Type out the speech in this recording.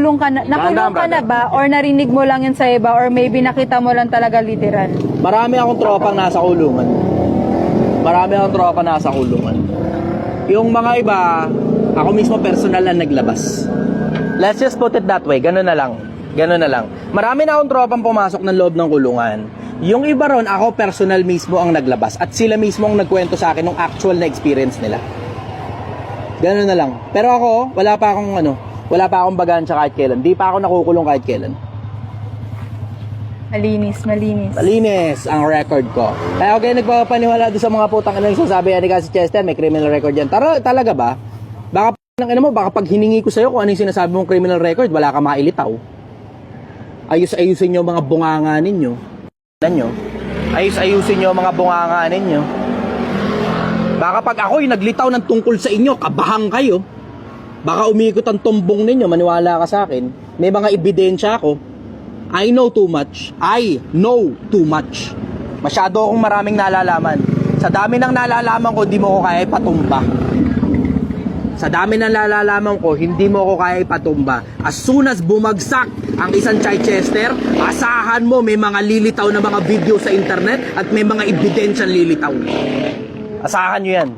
Nakulong ka na ba or narinig mo lang yun sa iba or maybe nakita mo lang talaga literal? Marami akong tropang nasa kulungan. Marami akong tropa nasa kulungan. Yung mga iba, ako mismo personal na naglabas. Let's just put it that way. Ganun na lang. Ganun na lang. Marami na akong tropang pumasok ng loob ng kulungan. Yung iba ron, ako personal mismo ang naglabas. At sila mismo ang nagkwento sa akin ng actual na experience nila. Ganun na lang. Pero ako, wala pa akong bagansya kahit kailan. Di pa ako nakukulong kahit kailan. Malinis. Malinis ang record ko. Kaya okay, nagpapaniwala doon sa mga putang ina yung sasabi ni si Chester, may criminal record yan. Talaga ba? Baka pag hiningi ko sa'yo kung ano yung sinasabi mong criminal record, wala ka mailitaw. Ayusin nyo mga bunganga ninyo. Ayusin nyo mga bunganga ninyo. Baka pag ako'y naglitaw ng tungkol sa inyo, kabahang kayo. Baka umikot ang tumbong ninyo, maniwala ka sa akin. May mga ebidensya ako. I know too much. Masyado akong maraming nalalaman. Sa dami ng nalalaman ko, hindi mo ko kaya ipatumba. Sa dami ng nalalaman ko, hindi mo ko kaya ipatumba. As soon as bumagsak ang isang Chichester, asahan mo may mga lilitaw na mga video sa internet at may mga ebidensyang lilitaw. Asahan nyo yan.